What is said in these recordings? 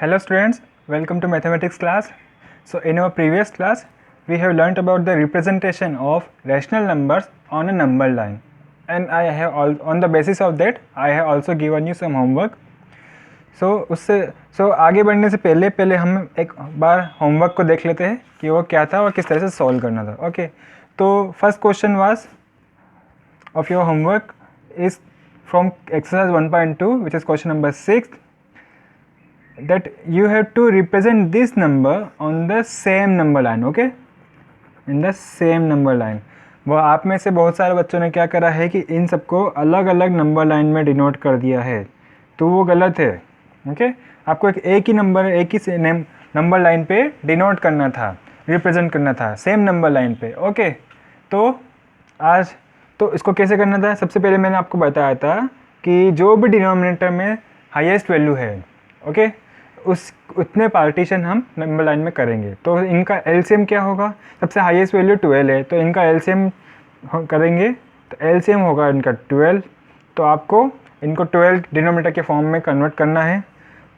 Hello students, welcome to mathematics class. So in our previous class, we have learnt about the representation of rational numbers on a number line, and on the basis of that I have also given you some homework. So आगे बढ़ने से पहले हम एक बार homework को देख लेते हैं कि वो क्या था और किस तरह से सॉल्व करना था. ओके, तो first question was of your homework is from exercise 1.2, which is question number 6, that you have to represent this number on the same number line. Okay, in the same number line. वो आप में से बहुत सारे बच्चों ने क्या करा है कि इन सबको अलग अलग नंबर लाइन में डिनोट कर दिया है, तो वो गलत है. ओके, आपको एक ही नंबर लाइन पे डिनोट करना था, रिप्रेजेंट करना था सेम नंबर लाइन पे. ओके, तो इसको कैसे करना था. सबसे पहले मैंने आपको बताया था कि जो भी डिनोमिनेटर में हाईएस्ट वैल्यू है, ओके, उतने पार्टीशन हम नंबर लाइन में करेंगे. तो इनका एलसीएम क्या होगा. सबसे हाईएस्ट वैल्यू 12 है, तो इनका एलसीएम करेंगे, तो एलसीएम होगा इनका 12. तो आपको इनको 12 डिनोमिनेटर के फॉर्म में कन्वर्ट करना है.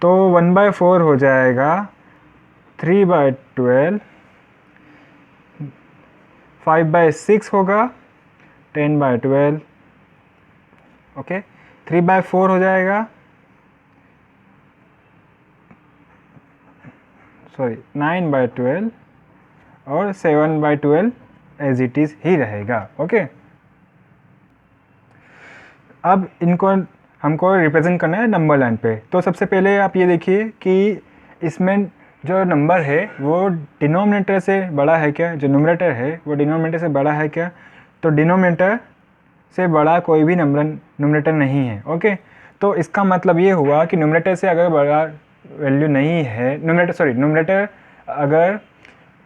तो 1/4 हो जाएगा 3/12, 5/6 होगा 10/12. ओके, 3/4 हो जाएगा, सॉरी 9/12, और 7/12 एज इट इज़ ही रहेगा. ओके, अब इनको हमको रिप्रेजेंट करना है नंबर लाइन पे. तो सबसे पहले आप ये देखिए कि इसमें जो नंबर है वो डिनोमिनेटर से बड़ा है क्या, जो न्यूमरेटर है वो डिनोमिनेटर से बड़ा है क्या. तो डिनोमिनेटर से बड़ा कोई भी न्यूमरेटर नहीं है. ओके, तो इसका मतलब ये हुआ कि न्यूमरेटर से अगर बड़ा वैल्यू नहीं है, न्यूमरेटर अगर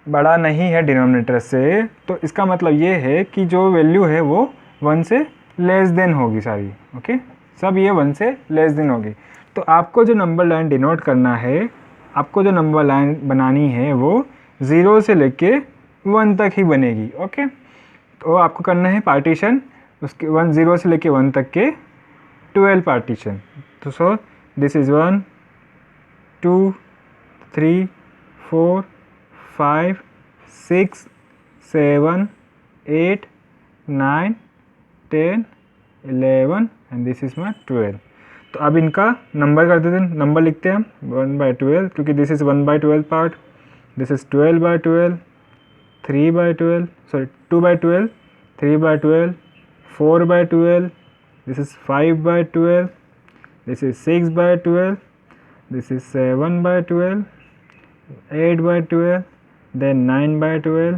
बड़ा नहीं है डिनोमिनेटर से, तो इसका मतलब ये है कि जो वैल्यू है वो 1 से लेस देन होगी सारी. ओके, सब ये 1 से लेस देन होगी. तो आपको जो नंबर लाइन डिनोट करना है, आपको जो नंबर लाइन बनानी है वो 0 से लेके 1 तक ही बनेगी. ओके, तो आपको करना है पार्टीशन उसके 0 से लेके 1 तक के 12 पार्टीशन. तो सो this is 1 2 3 4 5 6 7 8 9 10 11 and this is my 12. तो अब इनका नंबर कर देते हैं, नंबर लिखते हैं हम 1/12, क्योंकि this is 1/12 part, this is 12/12, 3/12, sorry 2/12, 3/12, 4/12, this is 5/12, this is 6/12, this is 7/12, 8/12, then 9/12,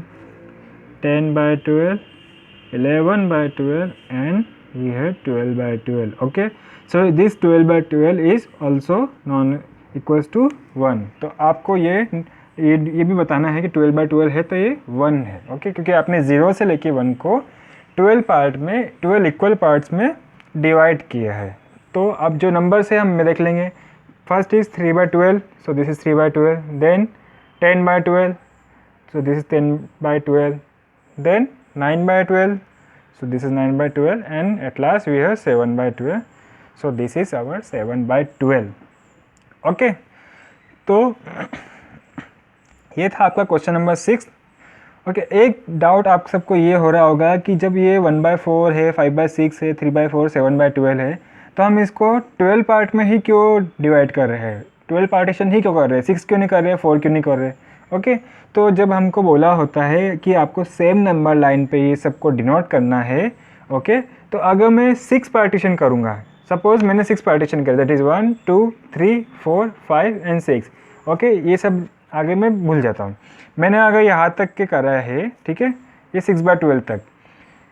10/12, 11/12, and we have 12/12. Okay, so this 12/12 is also non equals to 1. तो आपको ये भी बताना है कि 12/12 है तो ये 1 है. ओके, क्योंकि आपने 0 से लेके 1 को 12 इक्वल पार्ट्स में डिवाइड किया है. तो अब जो नंबर से हम देख लेंगे, first is 3/12, so this is 3/12, then 10/12, so this is 10/12, then 9/12, so this is 9/12, and at last we have 7/12, so this is our 7/12. okay, तो ये था आपका क्वेश्चन नंबर 6. ओके, एक डाउट आप सबको ये हो रहा होगा कि जब ये 1/4 है, 5/6 है, 3/4, 7/12 है, तो हम इसको 12 पार्ट में ही क्यों डिवाइड कर रहे हैं, 12 पार्टीशन ही क्यों कर रहे हैं, 6 क्यों नहीं कर रहे, 4 क्यों नहीं कर रहे. ओके, तो जब हमको बोला होता है कि आपको सेम नंबर लाइन पे ये सबको डिनोट करना है, ओके, तो अगर मैं 6 पार्टीशन करूँगा, सपोज मैंने 6 पार्टीशन कर, दैट इज़ 1 2 3 4 5 एंड 6. ओके, ये सब आगे मैं भूल जाता हूँ. मैंने अगर यहाँ तक के करा है, ठीक है, ये 6/12 तक,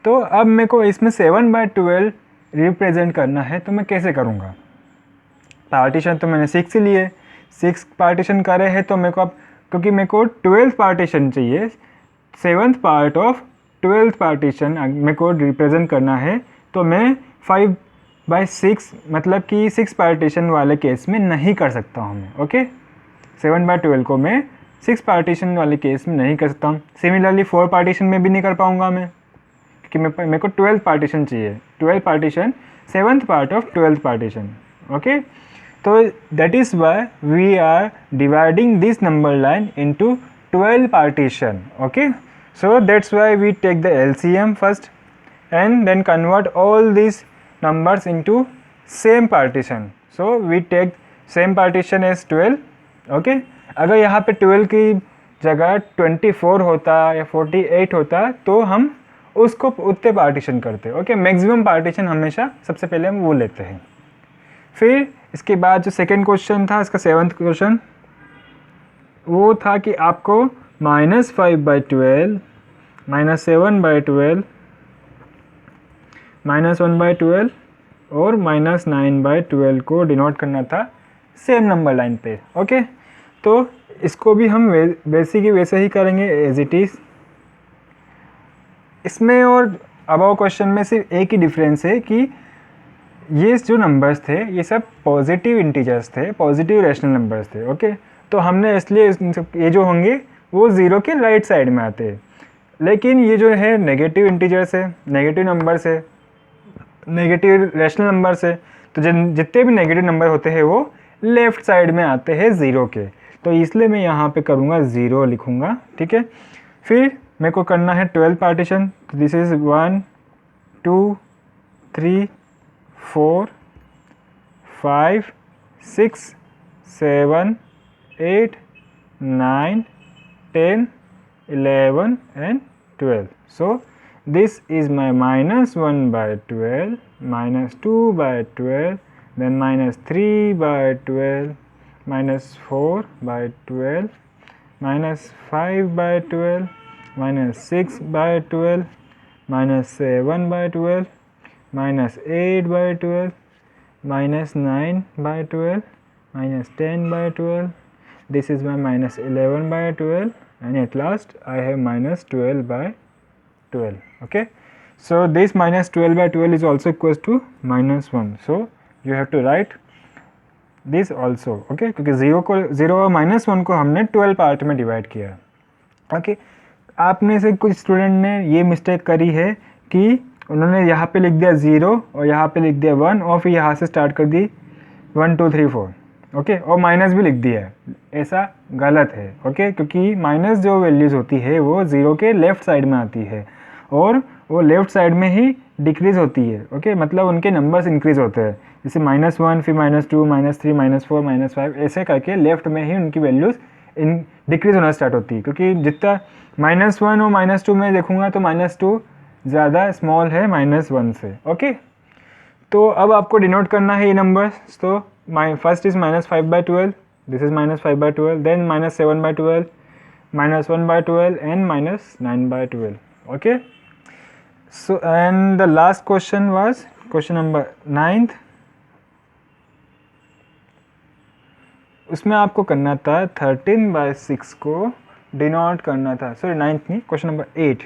तो अब मेरे को इसमें 7/12 रिप्रेजेंट करना है, तो मैं कैसे करूँगा. पार्टीशन तो मैंने 6 ही लिए, 6 पार्टीशन करे हैं, तो मेरे को अब क्योंकि मेरे को 12 पार्टीशन चाहिए, 7th part of 12th partition मेरे को रिप्रेजेंट करना है, तो मैं 5/6 मतलब कि 6 पार्टीशन वाले केस में नहीं कर सकता हूँ मैं. ओके, 7/12 को मैं 6 पार्टीशन वाले केस में नहीं कर सकता हूँ. सिमिलरली 4 पार्टीशन में भी नहीं कर पाऊँगा मैं, क्योंकि मेरे को 12 पार्टीशन चाहिए, 12 partition 7th part of 12th partition. Okay, तो that is why we are dividing this number line into 12 partition. Okay, so that's why we take the LCM first and then convert all these numbers into same partition. So we take same partition as 12. okay, अगर यहाँ पे 12 की जगह 24 होता या 48 होता तो हम उसको उतने पार्टीशन करते. ओके, मैक्सिमम पार्टीशन हमेशा सबसे पहले हम वो लेते हैं. फिर इसके बाद जो सेकेंड क्वेश्चन था, इसका 7th क्वेश्चन, वो था कि आपको -5/12 -7/12 -1/12 और -9/12 को डिनोट करना था सेम नंबर लाइन पे. ओके, तो इसको भी हम वैसे की वैसे ही करेंगे एज इट इज़. इसमें और अबव क्वेश्चन में सिर्फ एक ही डिफरेंस है कि ये जो नंबर्स थे ये सब पॉजिटिव इंटीजर्स थे, पॉजिटिव रैशनल नंबर्स थे. ओके, तो हमने इसलिए ये जो होंगे वो ज़ीरो के राइट साइड में आते हैं. लेकिन ये जो है नेगेटिव इंटीजर्स है, नेगेटिव नंबर्स है, नेगेटिव रैशनल नंबर्स है, तो जितने भी नेगेटिव नंबर होते हैं वो लेफ़्ट साइड में आते हैं ज़ीरो के. तो इसलिए मैं यहाँ पे करूँगा ज़ीरो लिखूँगा. ठीक है, फिर मेरे को करना है 12 पार्टीशन. तो this is 1 2 3 4 5 6 7 8 9 10 11 and 12. So this is my -1/12, -2/12, then -3/12, -4/12, -5/12, -6/12, -7/12, -8/12, -9/12, -10/12. This is my -11/12, and at last I have -12/12. okay, so this -12/12 is also equals to -1. so you have to write this also. okay, क्योंकि zero और -1 को हमने 12 part में divide किया. Okay, आप में से कुछ स्टूडेंट ने ये मिस्टेक करी है कि उन्होंने यहाँ पे लिख दिया 0 और यहाँ पे लिख दिया 1 और फिर यहाँ से स्टार्ट कर दी 1 2 3 4. ओके, और माइनस भी लिख दिया है. ऐसा गलत है. ओके, क्योंकि माइनस जो वैल्यूज़ होती है वो ज़ीरो के लेफ़्ट साइड में आती है और वो लेफ़्ट साइड में ही डिक्रीज़ होती है. ओके, मतलब उनके नंबर्स इंक्रीज़ होते हैं. जैसे -1 फिर -2 -3 -4 -5 ऐसे करके लेफ़्ट में ही उनकी वैल्यूज़ डिक्रीज़ होना स्टार्ट होती है. क्योंकि जितना -1 और -2 में देखूँगा तो -2 ज़्यादा स्मॉल है -1 से. ओके, तो अब आपको डिनोट करना है ये नंबर्स. तो first is -5/12, this is -5/12, then -7/12, -1/12 and -9/12. Okay, so and the last question was question number 9th. उसमें आपको करना था 13/6 को डिनोट करना था. सॉरी 9th नहीं, क्वेश्चन नंबर 8.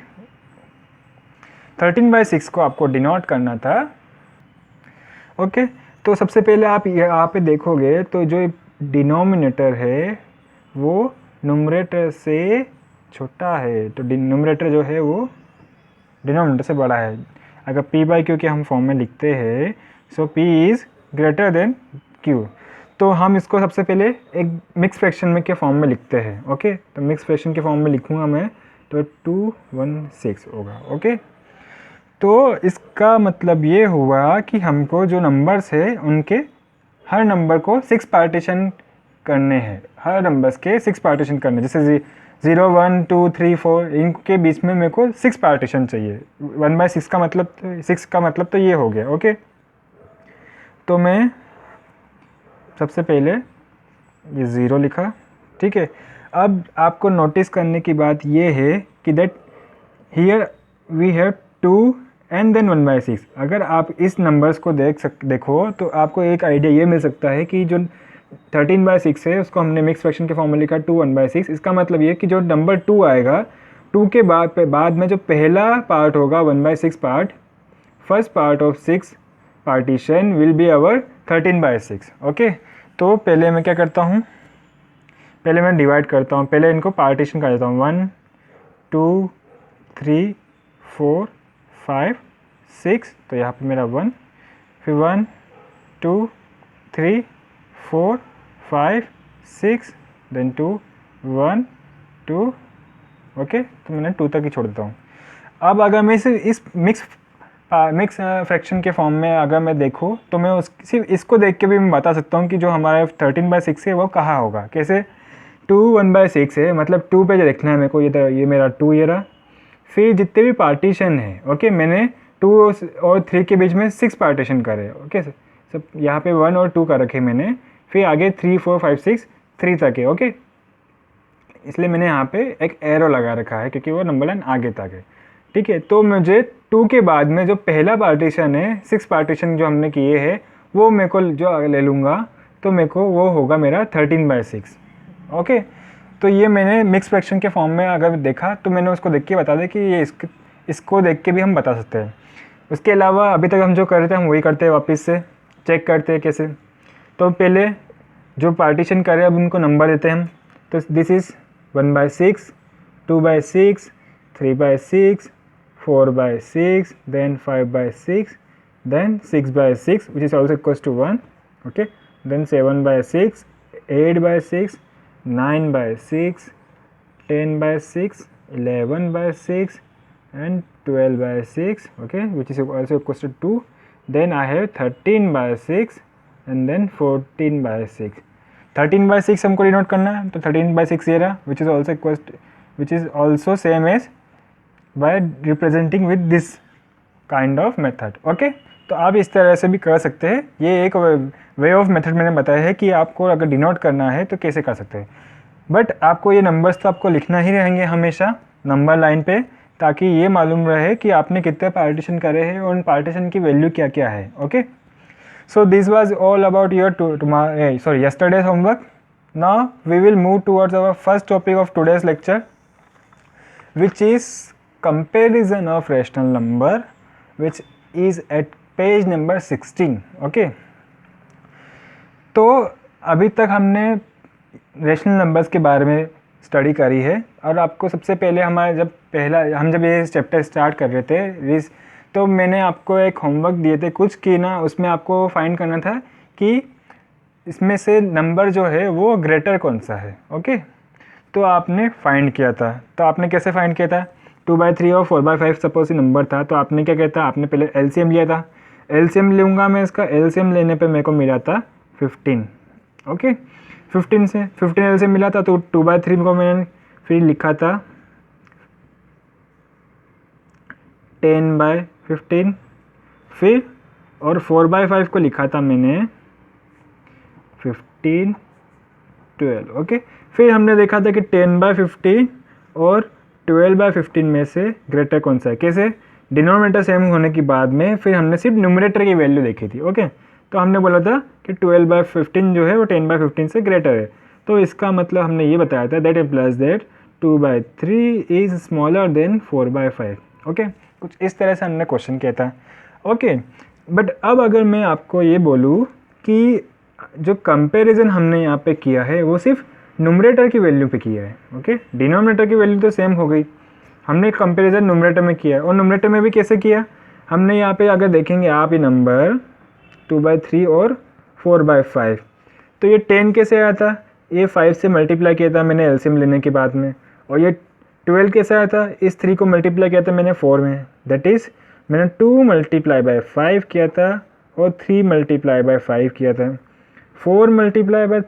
13/6 को आपको डिनोट करना था. ओके, तो सबसे पहले आप यहाँ पे देखोगे तो जो डिनोमिनेटर है वो न्यूमरेटर से छोटा है. तो न्यूमरेटर जो है वो डिनोमिनेटर से बड़ा है. अगर p/q के हम फॉर्म में लिखते हैं सो p is greater than q. तो हम इसको सबसे पहले एक मिक्स फ्रैक्शन में के फॉर्म में लिखते हैं. ओके, तो मिक्स फ्रैक्शन के फॉर्म में लिखूँगा मैं तो 216 होगा. ओके, तो इसका मतलब ये हुआ कि हमको जो नंबर्स है उनके हर नंबर को 6 पार्टीशन करने हैं. हर नंबर्स के 6 पार्टीशन करने, जैसे 0 1 2 3 4 इनके बीच में मेरे को 6 पार्टीशन चाहिए. 1/6 का मतलब 6 का मतलब तो ये हो गया. ओके, तो मैं सबसे पहले ये 0 लिखा. ठीक है, अब आपको नोटिस करने की बात ये है कि that here we have 2 and then 1/6. अगर आप इस नंबर्स को देखो तो आपको एक आइडिया ये मिल सकता है कि जो 13/6 है उसको हमने मिक्स फ्रैक्शन के फॉर्म में लिखा 2 1/6. इसका मतलब ये कि जो नंबर 2 आएगा 2 के बाद में जो पहला पार्ट होगा 1/6 part, first part of 6 partition will be our 13/6. Okay, तो पहले मैं क्या करता हूँ, पहले मैं डिवाइड करता हूँ. पहले इनको पार्टीशन कर देता हूँ. 1 2 3 4 5 6. तो यहाँ पे मेरा 1, फिर 1 2 3 4 5 6 देन 2 1 2। ओके, तो मैंने 2 तक ही छोड़ देता हूँ। अब अगर मैं इसे इस मिक्स फ्रैक्शन के फॉर्म में अगर मैं देखूँ तो मैं सिर्फ इसको देख के भी मैं बता सकता हूँ कि जो हमारा 13/6 है वो कहाँ होगा। कैसे? 2 1/6 है, मतलब 2 पे जो देखना है मेरे को, ये मेरा 2 ये रहा। फिर जितने भी पार्टीशन है, ओके, मैंने 2 और 3 के बीच में 6 पार्टीशन करे। ओके, सब यहाँ पे 1 और 2 का रखे मैंने। फिर आगे 3 4 5 6 3 तक है। ओके, इसलिए मैंने यहाँ पे एक एरो लगा रखा है क्योंकि वो नंबर लाइन आगे तक है। ठीक है, तो मुझे 2 के बाद में जो पहला पार्टीशन है, 6 पार्टीशन जो हमने किए हैं, वो मेरे को जो ले लूँगा तो मेरे को वो होगा मेरा 13/6। ओके, तो ये मैंने मिक्स फ्रैक्शन के फॉर्म में अगर देखा तो मैंने उसको देख के बता दिया कि ये इसको देख के भी हम बता सकते हैं। उसके अलावा अभी तक हम जो कर रहे थे हम वही करते हैं, वापस से चेक करते हैं कैसे। तो पहले जो पार्टीशन करे अब उनको नंबर देते हैं हम। तो this is 1/6, 2/6, 3/6, 4/6, then 5/6, then 6/6, which is also equals to 1. Okay, then 7/6, 8/6, 9/6, 10/6, 11/6, and 12/6. Okay, which is also equals to 2. Then I have 13/6 and then 14/6. 13/6 हमको डिनोट करना है, तो 13/6 ये रहा, which is also same as by representing with this kind of method. Okay, तो आप इस तरह से भी कर सकते हैं। ये एक वे ऑफ मेथड मैंने बताया है कि आपको अगर डिनोट करना है तो कैसे कर सकते हैं। बट आपको ये नंबर्स तो आपको लिखना ही रहेंगे हमेशा नंबर लाइन पे, ताकि ये मालूम रहे कि आपने कितने पार्टीशन करे हैं और उन पार्टीशन की वैल्यू क्या क्या है। Okay, so this was all about your yesterday's homework. Now we will move towards our first topic of today's lecture, which is comparison of rational number, which is at page number 16. Okay, तो अभी तक हमने rational numbers के बारे में study करी है। और आपको सबसे पहले हम जब ये चैप्टर स्टार्ट कर रहे थे तो मैंने आपको एक होमवर्क दिए थे कुछ कि ना, उसमें आपको फाइंड करना था कि इसमें से नंबर जो है वो ग्रेटर कौन सा है। ओके, तो आपने फाइंड किया था। तो आपने कैसे फाइंड किया था? 2/3 और 4/5 सपोज नंबर था, तो आपने क्या किया था? आपने पहले एलसीएम लिया था। एलसीएम लूँगा मैं, इसका एलसीएम लेने पे मेरे को मिला था 15। ओके, 15 एलसीएम मिला था, तो 2/3 को मैंने फिर लिखा था 10/15। फिर और 4/5 को लिखा था मैंने 15 12। ओके, फिर हमने देखा था कि 10/15 और 12/15 में से ग्रेटर कौन सा है। कैसे? डिनोमिनेटर सेम होने के बाद में फिर हमने सिर्फ न्यूमरेटर की वैल्यू देखी थी। ओके, तो हमने बोला था कि 12/15 जो है वो 10/15 से ग्रेटर है। तो इसका मतलब हमने ये बताया था that implies that 2/3 is smaller than 4/5। Okay, कुछ इस तरह से हमने क्वेश्चन किया था। ओके, बट अब अगर मैं आपको ये बोलूँ कि जो कंपैरिजन हमने यहाँ पे किया है वो सिर्फ न्यूमरेटर की वैल्यू पे किया है। ओके, डिनोमिनेटर की वैल्यू तो सेम हो गई, हमने कंपैरिजन न्यूमरेटर में किया है। और न्यूमरेटर में भी कैसे किया? हमने यहाँ पे अगर देखेंगे आप ये नंबर 2/3 और 4/5, तो ये 10 कैसे आया था? ये 5 से मल्टीप्लाई किया था मैंने एलसीएम लेने के बाद में। और ये 12 कैसे आया था? इस 3 को मल्टीप्लाई किया था मैंने 4 में, दैट इज़ मैंने 2 × 5 किया था और 3 × 5 किया था, 4 ×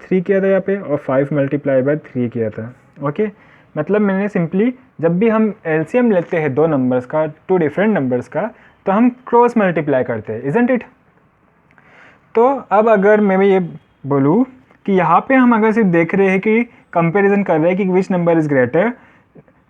3 किया था यहाँ पे, और 5 × 3 किया था। ओके, मतलब मैंने सिंपली जब भी हम एलसीएम लेते हैं दो नंबर्स का, 2 डिफरेंट नंबर्स का, तो हम क्रॉस मल्टीप्लाई करते हैं, इजंट इट। तो अब अगर मैं ये बोलूँ कि यहाँ पे हम अगर सिर्फ देख रहे हैं कि कंपैरिजन कर रहे हैं कि विच नंबर इज़ ग्रेटर,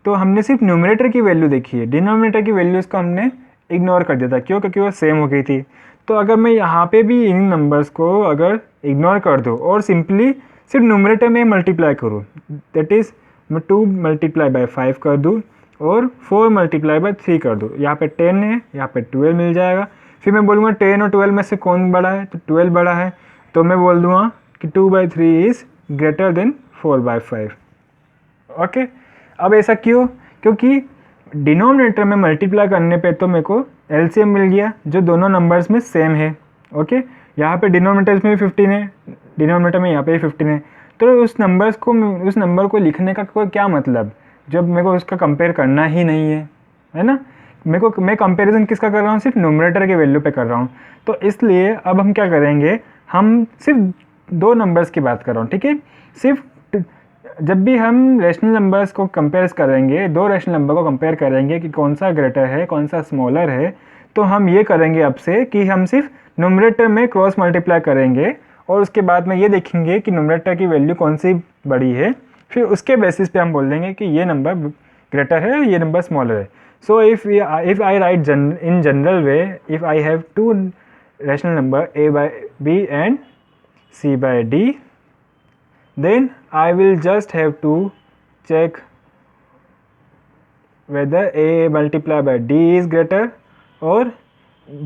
तो हमने सिर्फ न्यूमरेटर की वैल्यू देखी है, डिनोमिनेटर की वैल्यूज़ को हमने इग्नोर कर दिया था। क्यों? क्योंकि वो सेम हो गई थी। तो अगर मैं यहाँ पे भी इन नंबर्स को अगर इग्नोर कर दूँ और सिंपली सिर्फ न्यूमरेटर में मल्टीप्लाई करूँ, दैट इज़ मैं 2 × 5 कर दूँ और 4 × 3 कर दूँ, यहाँ पे 10 है, यहाँ पे 12 मिल जाएगा। फिर मैं बोलूँगा 10 और 12 में से कौन बड़ा है? तो 12 बड़ा है, तो मैं बोल दूँगा कि 2/3 इज़ ग्रेटर देन 4/5। ओके, अब ऐसा क्यों? क्योंकि डिनोमिनेटर में मल्टीप्लाई करने पे तो मेरे को एलसीएम मिल गया जो दोनों नंबर्स में सेम है। ओके, यहाँ पे डिनोमिनेटर में 15 है, डिनोमिनेटर में यहाँ पे 15 है, तो उस नंबर को लिखने का कोई क्या मतलब, जब मेरे को उसका कंपेयर करना ही नहीं है ना। मैं कंपैरिजन किसका कर रहा हूँ, सिर्फ न्यूमरेटर के वैल्यू पे कर रहा हूँ। तो इसलिए अब हम क्या करेंगे, हम सिर्फ 2 नंबर्स की बात कर रहा हूँ, ठीक है। सिर्फ जब भी हम रेशनल नंबर्स को कंपेयर करेंगे, 2 रेशनल नंबर को कंपेयर करेंगे कि कौन सा ग्रेटर है कौन सा स्मॉलर है, तो हम ये करेंगे अब से कि हम सिर्फ न्यूमरेटर में क्रॉस मल्टीप्लाई करेंगे और उसके बाद में ये देखेंगे कि न्यूमरेटर की वैल्यू कौन सी बड़ी है, फिर उसके बेसिस पे हम बोल देंगे कि ये नंबर ग्रेटर है, ये नंबर स्मॉलर है। So if I right in general way, if I have 2 rational number a by b and c by d, then I will just have to check whether a multiplied by d is greater or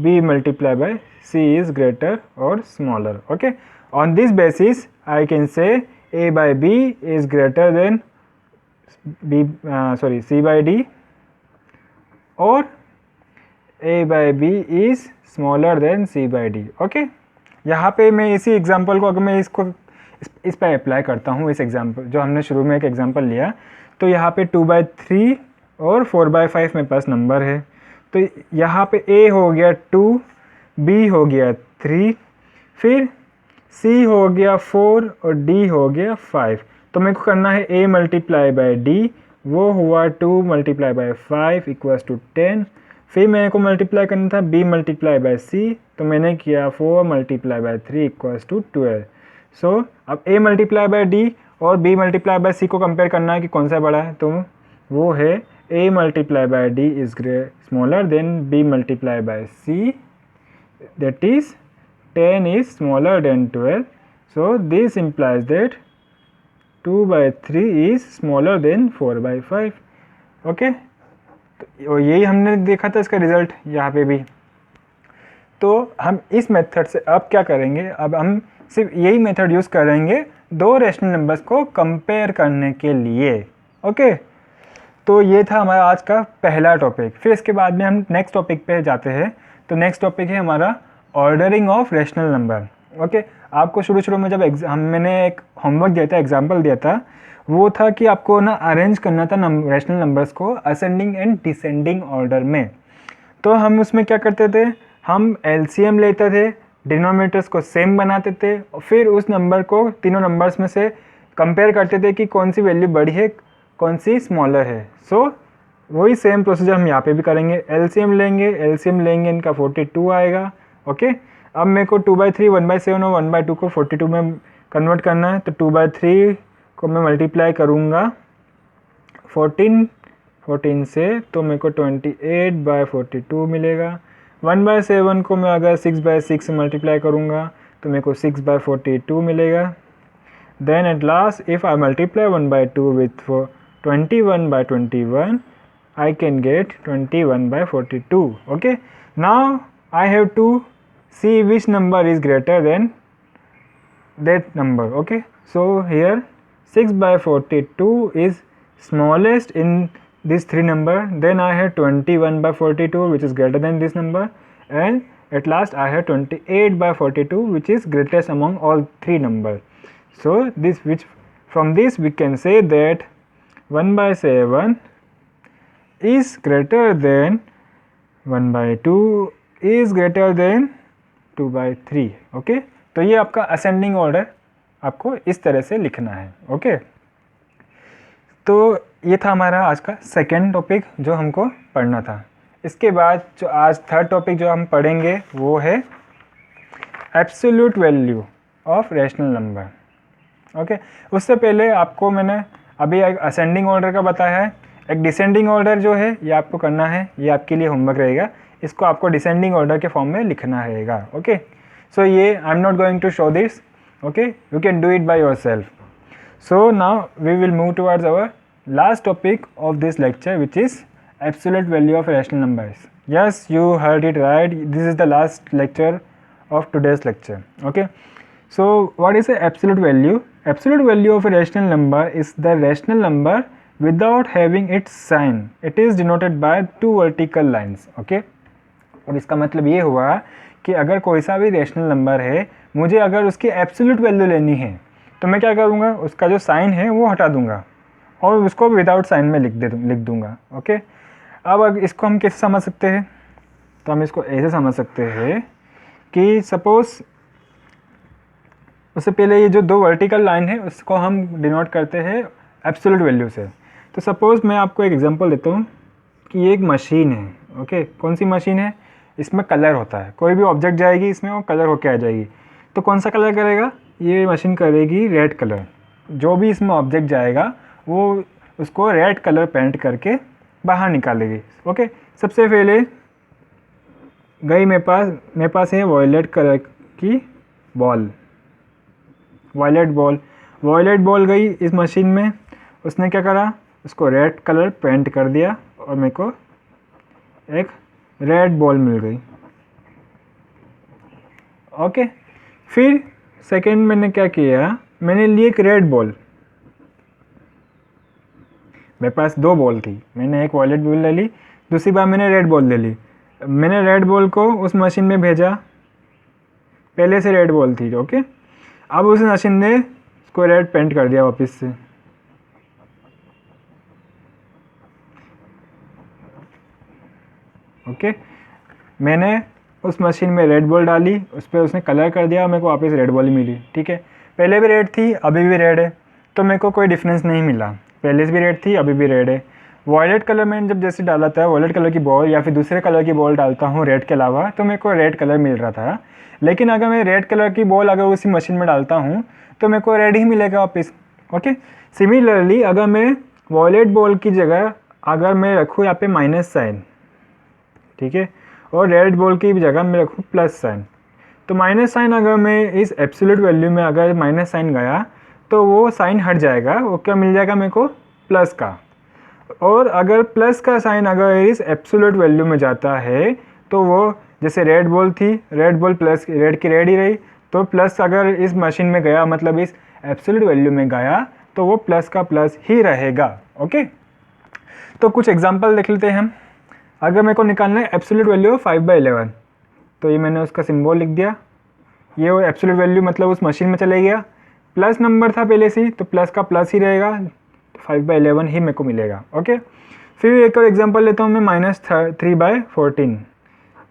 b multiplied by c is greater or smaller. Okay, on this basis I can say a by b is greater than c by d, or a by b is smaller than c by d. Okay, यहाँ पे मैं इसी example को अगर मैं इस पर apply करता हूँ, इस एग्जांपल जो हमने शुरू में एक एग्जांपल लिया, तो यहाँ पे 2/3 और 4/5 मेरे पास नंबर है। तो यहाँ पे a हो गया 2, b हो गया 3, फिर c हो गया 4 और d हो गया 5। तो मेरे को करना है a मल्टीप्लाई बाय d, वो हुआ 2 मल्टीप्लाई बाय 5 इक्वल्स टू 10। फिर मेरे को मल्टीप्लाई करना था b मल्टीप्लाई बाय c, तो मैंने किया 4 मल्टीप्लाई बाय 3 इक्वल्स टू 12। सो अब a मल्टीप्लाई बाय d और b मल्टीप्लाई बाय c को कंपेयर करना है कि कौन सा बड़ा है, तो वो है a multiply by d is smaller than b multiply by c, that is 10 is smaller than 12. So this implies that 2/3 is smaller than 4/5. Okay, तो यही हमने देखा था इसका रिजल्ट यहाँ पे भी। तो हम इस मेथड से अब क्या करेंगे, अब हम सिर्फ यही मेथड यूज़ करेंगे 2 रेशनल नंबर्स को कंपेयर करने के लिए। ओके, तो ये था हमारा आज का पहला टॉपिक। फिर इसके बाद में हम नेक्स्ट टॉपिक पे जाते हैं। तो नेक्स्ट टॉपिक है हमारा ordering of rational number. Okay, आपको शुरू में जब मैंने एक होमवर्क दिया था, एग्जांपल दिया था, वो था कि आपको ना अरेंज करना था रेशनल नंबर्स को असेंडिंग एंड डिसेंडिंग ऑर्डर में। तो हम उसमें क्या करते थे, हम एलसीएम लेते थे, डिनोमिनेटर्स को सेम बनाते थे और फिर उस नंबर को तीनों नंबर्स में से कंपेयर करते थे कि कौन सी वैल्यू बड़ी है कौन सी स्मॉलर है। सो वही सेम प्रोसीजर हम यहाँ पे भी करेंगे। एलसीएम लेंगे इनका 42 आएगा। ओके, अब मेरे को 2/3, 1/7 और 1/2 को 42 में कन्वर्ट करना है। तो 2/3 को मैं मल्टीप्लाई करूँगा 14 से, तो मेरे को 28/42 मिलेगा। 1/7 को मैं अगर 6/6 से मल्टीप्लाई करूँगा तो मेरे को 6/42 मिलेगा। Then at last if I multiply 1/2 with 21/21 I can get 21/42. Okay, now I have to see which number is greater than that number. Okay, so here 6/42 is smallest in these 3 number, then I have 21/42 which is greater than this number, and at last I have 28/42 which is greatest among all 3 numbers. So from this we can say that 1/7 is greater than 1/2 is greater than 2/3. Okay, तो ये आपका ascending order आपको इस तरह से लिखना है। Okay, तो ये था हमारा आज का सेकेंड टॉपिक जो हमको पढ़ना था। इसके बाद जो आज थर्ड टॉपिक जो हम पढ़ेंगे वो है absolute value of rational number. Okay, उससे पहले आपको मैंने अभी एक असेंडिंग ऑर्डर का बताया है, एक डिसेंडिंग ऑर्डर जो है ये आपको करना है, ये आपके लिए होमवर्क रहेगा। इसको आपको डिसेंडिंग ऑर्डर के फॉर्म में लिखना रहेगा। ओके, सो ये I am not going to show this. Okay, you can do it by yourself. So now we will move towards our last topic of this lecture which is absolute value of rational numbers. Yes, you heard it right, this is the last lecture of today's lecture. Okay, so what is the absolute value? Absolute value of a rational number is the rational number without having its sign. It is denoted by 2 vertical lines. Okay, और इसका मतलब ये हुआ कि अगर कोई सा भी रेशनल नंबर है, मुझे अगर उसकी एब्सोल्यूट वैल्यू लेनी है तो मैं क्या करूँगा, उसका जो साइन है वो हटा दूँगा और उसको विदाउट साइन में लिख दूँगा। ओके, अब इसको हम कैसे समझ सकते हैं, तो हम इसको ऐसे समझ सकते हैं कि सपोज़ उससे पहले ये जो दो वर्टिकल लाइन है उसको हम डिनोट करते हैं एब्सोल्यूट वैल्यू से। तो सपोज़ मैं आपको एक एग्जांपल देता हूँ कि ये एक मशीन है। ओके, कौन सी मशीन है, इसमें कलर होता है, कोई भी ऑब्जेक्ट जाएगी इसमें और कलर होके आ जाएगी। तो कौन सा कलर करेगा, ये मशीन करेगी रेड कलर। जो भी इसमें ऑब्जेक्ट जाएगा वो उसको रेड कलर पेंट करके बाहर निकालेगी। ओके, सबसे पहले गई मेरे पास है वॉयलेट कलर की बॉल, वॉयलेट बॉल गई इस मशीन में, उसने क्या करा, उसको रेड कलर पेंट कर दिया और मेरे को एक रेड बॉल मिल गई। ओके, फिर सेकेंड मैंने क्या किया, मैंने ली एक रेड बॉल। मेरे पास दो बॉल थी, मैंने एक वॉयलेट बॉल ले ली, दूसरी बार मैंने रेड बॉल ले ली। मैंने रेड बॉल को उस मशीन में भेजा, पहले से रेड बॉल थी। ओके, अब उस मशीन ने उसको रेड पेंट कर दिया वापस से। ओके, मैंने उस मशीन में रेड बॉल डाली, उस पर उसने कलर कर दिया, मेरे को वापस रेड बॉल मिली। ठीक है, पहले भी रेड थी अभी भी रेड है, तो मेरे को कोई डिफरेंस नहीं मिला, पहले से भी रेड थी अभी भी रेड है। वॉयलेट कलर मैंने जब जैसे डाला था, वॉयलेट कलर की बॉल या फिर दूसरे कलर की बॉल डालता हूँ रेड के अलावा, तो मेरे को रेड कलर मिल रहा था। लेकिन अगर मैं रेड कलर की बॉल अगर उसी मशीन में डालता हूँ तो मेरे को रेड ही मिलेगा वापस। ओके, सिमिलरली अगर मैं वॉयलेट बॉल की जगह अगर मैं रखूँ यहाँ पे माइनस साइन, ठीक है, और रेड बॉल की जगह मैं रखूँ प्लस साइन, तो माइनस साइन अगर मैं इस एब्सोल्यूट वैल्यू में अगर माइनस साइन गया तो वो साइन हट जाएगा, वो क्या मिल जाएगा मेरे को, प्लस का। और अगर प्लस का साइन अगर इस एब्सोल्यूट वैल्यू में जाता है तो वो जैसे रेड बॉल थी, रेड बॉल प्लस रेड की रेड ही रही, तो प्लस अगर इस मशीन में गया मतलब इस एब्सोल्यूट वैल्यू में गया तो वो प्लस का प्लस ही रहेगा। ओके, तो कुछ एग्जांपल देख लेते हैं हम। अगर मेरे को निकालना है एब्सोल्यूट वैल्यू 5/11, तो ये मैंने उसका सिंबल लिख दिया, ये वो एब्सोल्यूट वैल्यू मतलब उस मशीन में चले गया, प्लस नंबर था पहले से तो प्लस का प्लस ही रहेगा, 5/11 ही मेरे को मिलेगा। ओके, फिर एक और एग्जांपल लेता हूँ मैं, -3/14,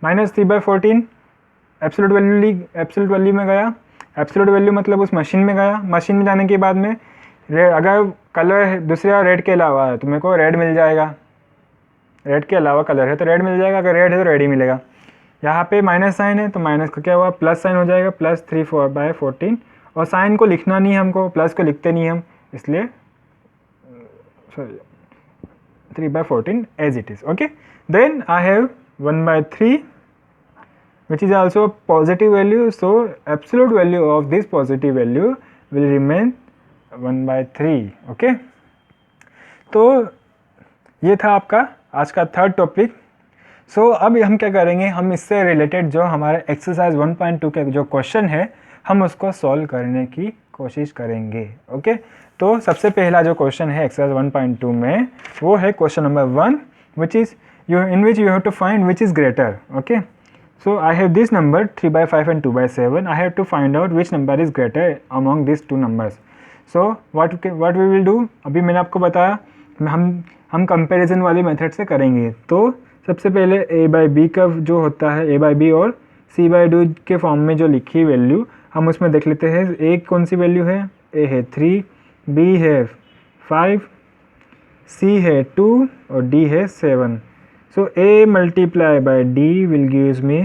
-3/14 एब्सोल्यूट वैल्यू में गया, एब्सोल्यूट वैल्यू मतलब उस मशीन में गया, मशीन में जाने के बाद में अगर कलर दूसरा रेड के अलावा है तो मेरे को रेड मिल जाएगा, रेड के अलावा कलर है तो रेड मिल जाएगा, अगर रेड है तो रेड ही मिलेगा। यहाँ पे माइनस साइन है तो माइनस का क्या हुआ, प्लस साइन हो जाएगा, +3/14, और साइन को लिखना नहीं है हमको, प्लस को लिखते नहीं हम, इसलिए 3/14 as it is. Okay, then I have 1/3 which is also a positive value, so absolute value of this positive value will remain 1/3. Okay, तो ये था आपका आज का थर्ड टॉपिक। सो अब हम क्या करेंगे, हम इससे रिलेटेड जो हमारे एक्सरसाइज 1.2 के जो क्वेश्चन है हम उसको सॉल्व करने की कोशिश करेंगे। ओके, तो सबसे पहला जो क्वेश्चन है एक्सरसाइज 1.2 में वो है question number 1 which is in which you have to find which is greater. Okay, so I have this number 3/5 and 2/7. I have to find out which number is greater among these two numbers. So what we will do, अभी मैंने आपको बताया हम comparison वाले method से करेंगे। तो सबसे पहले a/b का जो होता है, a/b और c/d के फॉर्म में जो लिखी वैल्यू हम उसमें देख लेते हैं। a कौन सी वैल्यू है, a है 3, b है 5, c है 2 और d है 7। So a multiplied by d will gives me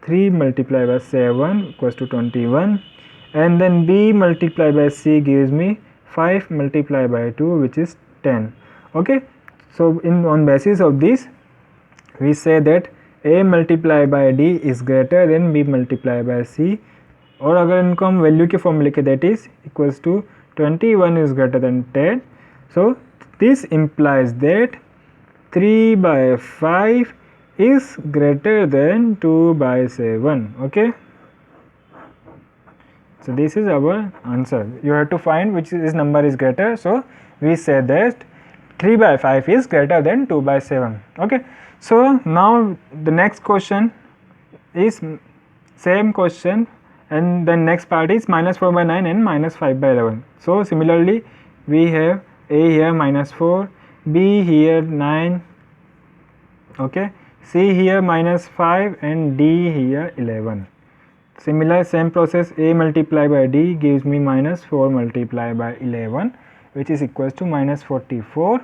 3 multiplied by 7 equals to 21, and then b multiplied by c gives me 5 multiplied by 2 which is 10. Okay, so on basis of this we say that a multiplied by d is greater than b multiplied by c, और अगर इनको हम value के form में लिखे that is equals to 21 is greater than 10. So this implies that 3/5 is greater than 2/7. Okay, so this is our answer. You have to find which this number is greater, so we say that 3/5 is greater than 2/7. Okay, so now the next question is same question, and then next part is minus 4 by 9 and minus 5 by 11. So similarly we have A here minus 4, B here 9, okay, C here minus 5 and D here 11. Similar same process, A multiplied by D gives me minus 4 multiplied by 11, which is equals to minus 44,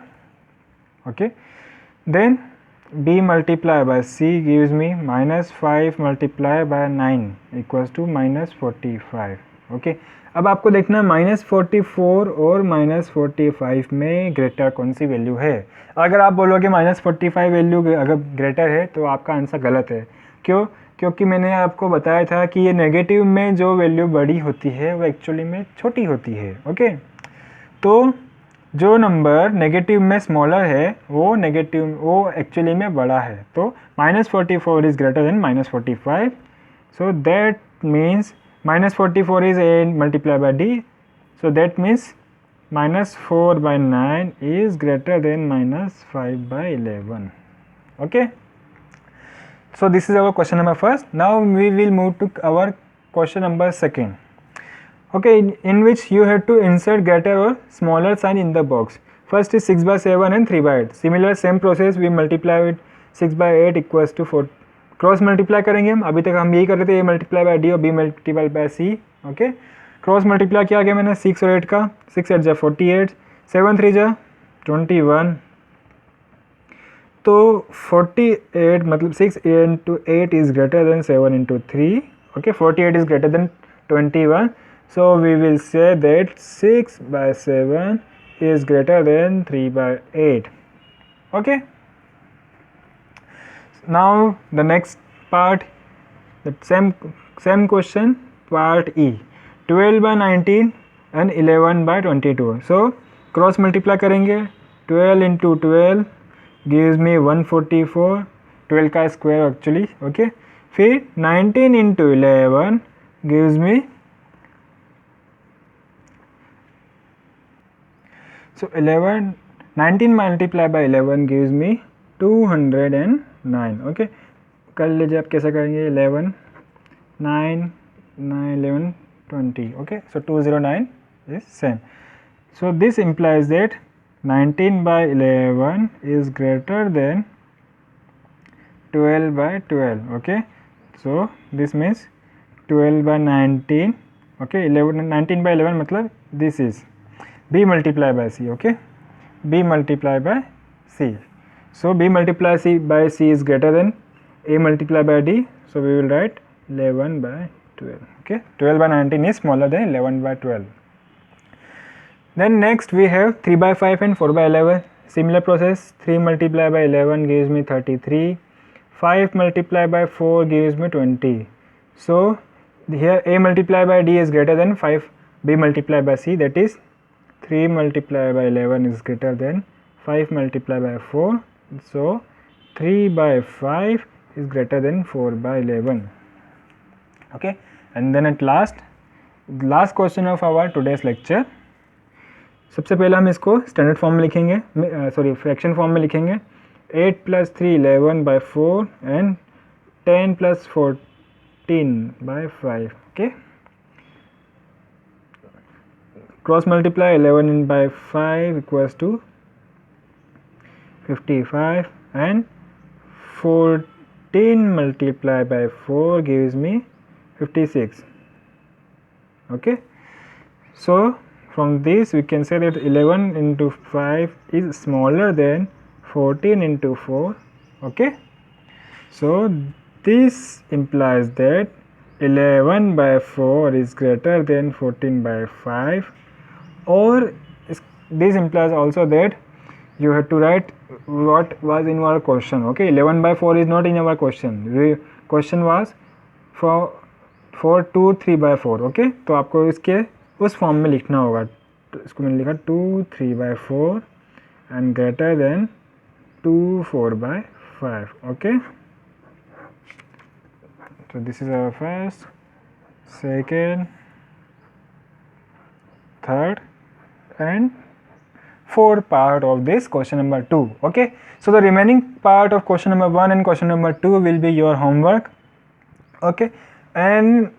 okay. Then B multiplied by C gives me minus 5 multiplied by 9 equals to minus 45, okay. अब आपको देखना है minus 44 और minus 45 में greater कौन सी value है. अगर आप बोलोगे माइनस 45 वैल्यू अगर ग्रेटर है तो आपका आंसर गलत है. क्यों? क्योंकि मैंने आपको बताया था कि ये नेगेटिव में जो वैल्यू बड़ी होती है वो एक्चुअली में छोटी होती है, ओके. तो जो नंबर नेगेटिव में स्मॉलर है वो एक्चुअली में बड़ा है. तो minus 44 is greater than minus 45. So that means minus 44 is A multiplied by D. So that means minus 4 by 9 is greater than minus 5 by 11. Okay. So this is our question number first. Now we will move to our question number second. Okay, in which you have to insert greater or smaller sign in the box. First is 6 by 7 and 3 by 8. Similar same process we multiply with 6 by 8 equals to 4. Cross multiply करेंगे हम. अभी तक हम यही कर रहे थे, a multiply by d और b multiply by c, okay. Cross multiply किया गया मैंने 6 और 8 का. 6 8 जा 48, 7 3 जा 21. तो 48 मतलब 6 into 8 is greater than 7 into 3, okay. 48 is greater than 21, so we will say that 6 by 7 is greater than 3 by 8, okay. Now the next part, the same question, part E, 12 by 19 and 11 by 22. So cross multiply करेंगे. 12 into 12 gives me 144, 12 का square actually, okay. फिर 19 into 11 gives me, so 19 multiplied by 11 gives me 209, okay. कर लीजिए आप कैसा करेंगे. 11 9 9 11 20, okay. So 209 is same. So this implies that 19 by 11 is greater than 12 by 12, okay. So this means 12 by 19, okay. 19 by 11 मतलब this is B multiplied by C, okay. B multiplied by C. So B multiplied by C is greater than A multiplied by D. So we will write 11 by 12. Okay, 12 by 19 is smaller than 11 by 12. Then next we have 3 by 5 and 4 by 11. Similar process. 3 multiplied by 11 gives me 33. 5 multiplied by 4 gives me 20. So here A multiplied by D is greater than 5 B multiplied by C. That is 3 multiplied by 11 is greater than 5 multiplied by 4. So 3 by 5 is greater than 4 by 11, okay. And then at last question of our today's lecture. सबसे पहले हम इसको standard form में लिखेंगे, sorry fraction form में लिखेंगे. 8 + 3 11 by 4 and 10 + 14 by 5, okay. Cross multiply 11 by 5 equals to 55 and 14 multiplied by 4 gives me 56, okay. So from this we can say that 11 into 5 is smaller than 14 into 4, okay. So this implies that 11 by 4 is greater than 14 by 5, or this implies also that you have to write what was in our question, okay. 11 by 4 is not in our question. Question was for 2 3 by 4, okay. तो आपको इसके उस form में लिखना होगा. तो इसको मैंने लिखा 2 3 by 4 and greater than 2 4 by 5, okay. So this is our first, second, third and fourth part of this question number 2, okay. So the remaining part of question number 1 and question number 2 will be your homework, okay. and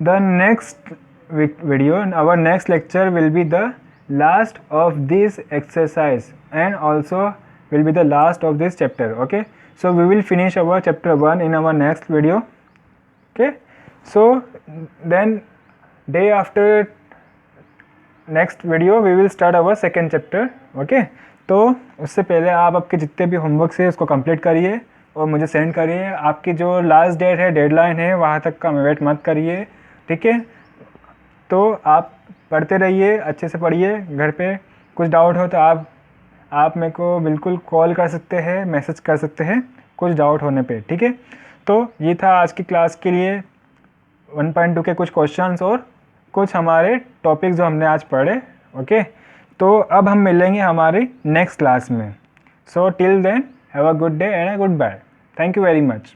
the next video, our next lecture will be the last of this exercise and also will be the last of this chapter. Okay, so we will finish our chapter 1 in our next video. Okay, so then day after next video we will start our second chapter. Okay, तो उससे पहले आप आपके जितने भी homework है उसको complete करिए और मुझे सेंड करिए. आपकी जो लास्ट डेट है, डेडलाइन है, वहाँ तक का वेट मत करिए. ठीक है, तो आप पढ़ते रहिए, अच्छे से पढ़िए. घर पे कुछ डाउट हो तो आप मेरे को बिल्कुल कॉल कर सकते हैं, मैसेज कर सकते हैं कुछ डाउट होने पे. ठीक है, तो ये था आज की क्लास के लिए 1.2 के कुछ क्वेश्चंस और कुछ हमारे टॉपिक जो हमने आज पढ़े. ओके, तो अब हम मिलेंगे हमारी नेक्स्ट क्लास में. So till then have a good day and a good bye. Thank you very much.